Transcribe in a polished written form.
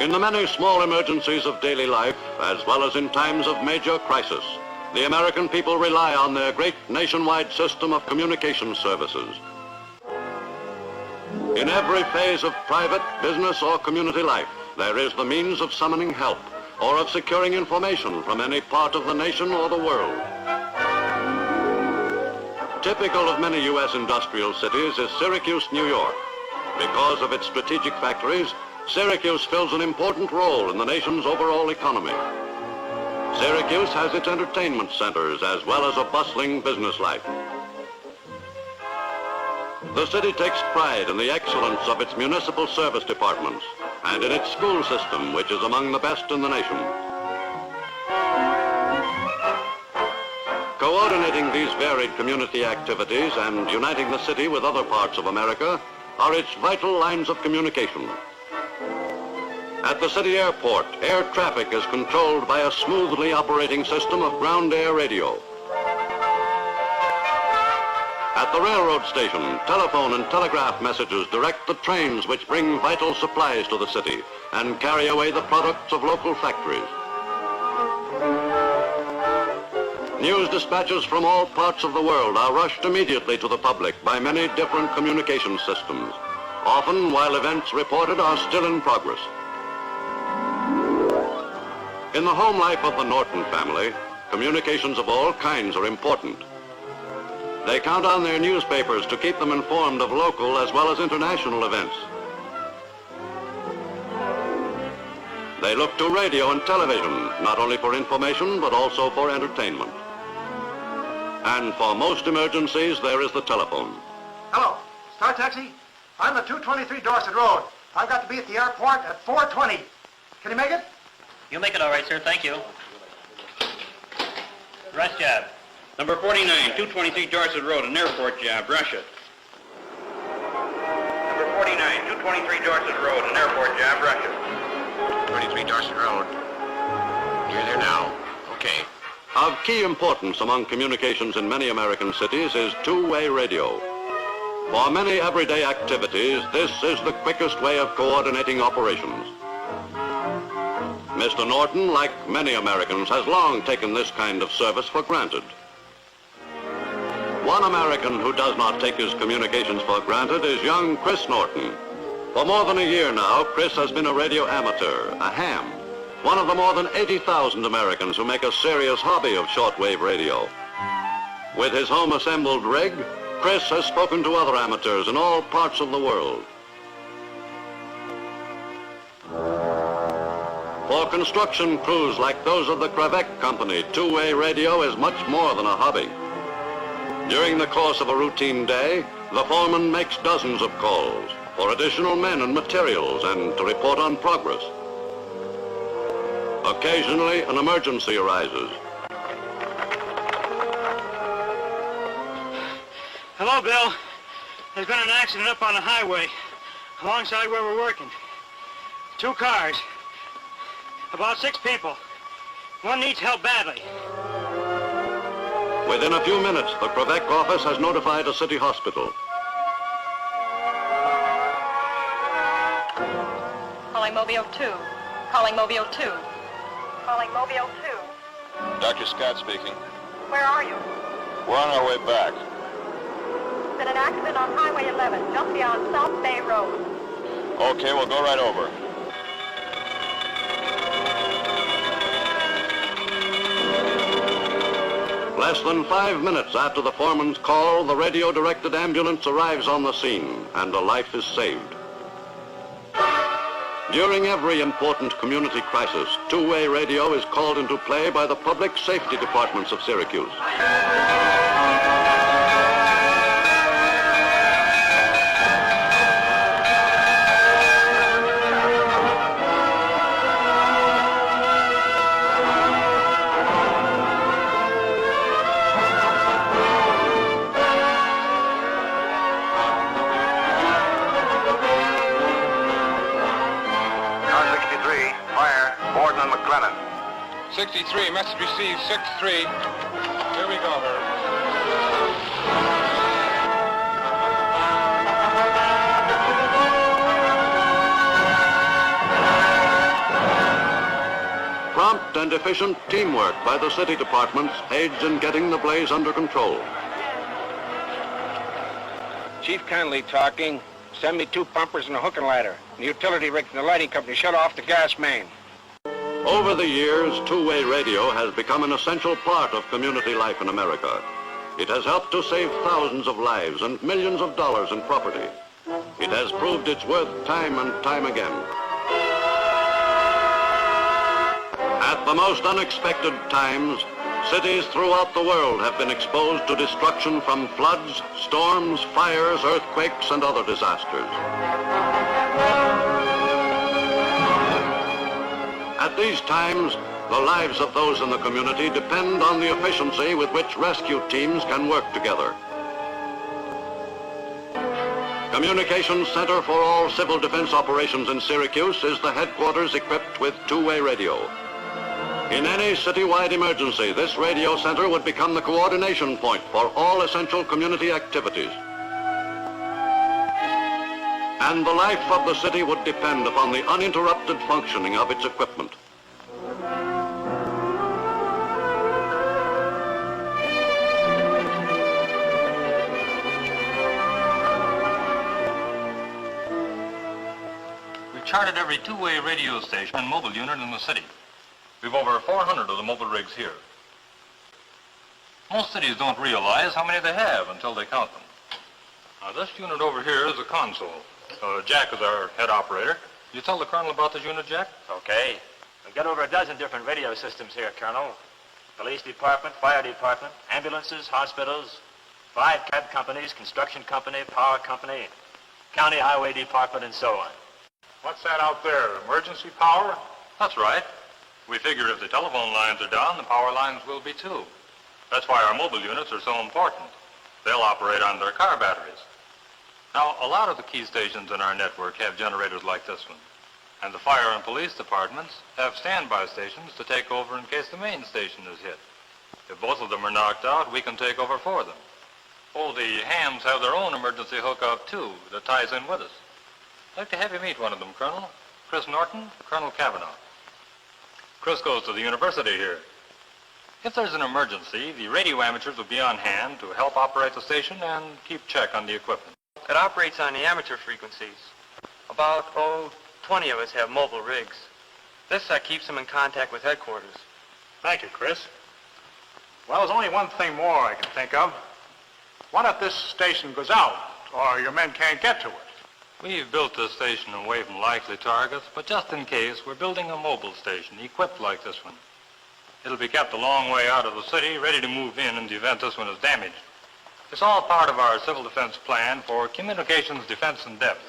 In the many small emergencies of daily life, as well as in times of major crisis, the American people rely on their great nationwide system of communication services. In every phase of private, business, or community life, there is the means of summoning help or of securing information from any part of the nation or the world. Typical of many U.S. industrial cities is Syracuse, New York. Because of its strategic factories, Syracuse fills an important role in the nation's overall economy. Syracuse has its entertainment centers as well as a bustling business life. The city takes pride in the excellence of its municipal service departments and in its school system, which is among the best in the nation. Coordinating these varied community activities and uniting the city with other parts of America are its vital lines of communication. At the city airport, air traffic is controlled by a smoothly operating system of ground air radio. At the railroad station, telephone and telegraph messages direct the trains which bring vital supplies to the city and carry away the products of local factories. News dispatches from all parts of the world are rushed immediately to the public by many different communication systems, often while events reported are still in progress. In the home life of the Norton family, communications of all kinds are important. They count on their newspapers to keep them informed of local as well as international events. They look to radio and television, not only for information, but also for entertainment. And for most emergencies, there is the telephone. Hello, Star Taxi. I'm the 223 Dorset Road. I've got to be at the airport at 4:20. Can you make it? You'll make it all right, sir. Thank you. Rest job. Number 49, 223 Dorset Road, an airport job. Rush it. Number 49, 223 Dorset Road, an airport job. Rush it. 23 Dorset Road. You're there now. Okay. Of key importance among communications in many American cities is two-way radio. For many everyday activities, this is the quickest way of coordinating operations. Mr. Norton, like many Americans, has long taken this kind of service for granted. One American who does not take his communications for granted is young Chris Norton. For more than a year now, Chris has been a radio amateur, a ham, one of the more than 80,000 Americans who make a serious hobby of shortwave radio. With his home assembled rig, Chris has spoken to other amateurs in all parts of the world. For construction crews like those of the Crevec Company, two-way radio is much more than a hobby. During the course of a routine day, the foreman makes dozens of calls for additional men and materials and to report on progress. Occasionally, an emergency arises. Hello, Bill. There's been an accident up on the highway, alongside where we're working. 2 cars. About 6 people. One needs help badly. Within a few minutes, the Crevec office has notified a city hospital. Calling Mobile 2. Calling Mobile 2. Calling Mobile 2. Dr. Scott speaking. Where are you? We're on our way back. There's been an accident on Highway 11, just beyond South Bay Road. Okay, we'll go right over. Less than 5 minutes after the foreman's call, the radio-directed ambulance arrives on the scene, and a life is saved. During every important community crisis, two-way radio is called into play by the public safety departments of Syracuse. Fire, Borden and McLennan. 63, message received, 6-3. Here we go, Herb. prompt and efficient teamwork by the city departments aids in getting the blaze under control. Chief Conley talking. Send me 2 pumpers and a hook and ladder. The utility rig from the lighting company shut off the gas main. Over the years, two-way radio has become an essential part of community life in America. It has helped to save thousands of lives and millions of dollars in property. It has proved its worth time and time again. At the most unexpected times, cities throughout the world have been exposed to destruction from floods, storms, fires, earthquakes, and other disasters. At these times, the lives of those in the community depend on the efficiency with which rescue teams can work together. Communications Center for all Civil Defense Operations in Syracuse is the headquarters equipped with two-way radio. In any citywide emergency, this radio center would become the coordination point for all essential community activities. And the life of the city would depend upon the uninterrupted functioning of its equipment. We've charted every two-way radio station and mobile unit in the city. We've over 400 of the mobile rigs here. Most cities don't realize how many they have until they count them. Now, this unit over here is a console. Jack is our head operator. You tell the Colonel about this unit, Jack? Okay. We've got over a dozen different radio systems here, Colonel. Police department, fire department, ambulances, hospitals, 5 cab companies, construction company, power company, county highway department, and so on. What's that out there? Emergency power? That's right. We figure if the telephone lines are down, the power lines will be too. That's why our mobile units are so important. They'll operate on their car batteries. Now, a lot of the key stations in our network have generators like this one. And the fire and police departments have standby stations to take over in case the main station is hit. If both of them are knocked out, we can take over for them. Oh, the hams have their own emergency hookup, too, that ties in with us. I'd like to have you meet one of them, Colonel. Chris Norton, Colonel Cavanaugh. Chris goes to the university here. If there's an emergency, the radio amateurs will be on hand to help operate the station and keep check on the equipment. It operates on the amateur frequencies. About, 20 of us have mobile rigs. This keeps them in contact with headquarters. Thank you, Chris. Well, there's only one thing more I can think of. What if this station goes out, or your men can't get to it? We've built this station away from likely targets, but just in case, we're building a mobile station equipped like this one. It'll be kept a long way out of the city, ready to move in the event this one is damaged. It's all part of our civil defense plan for communications defense in depth.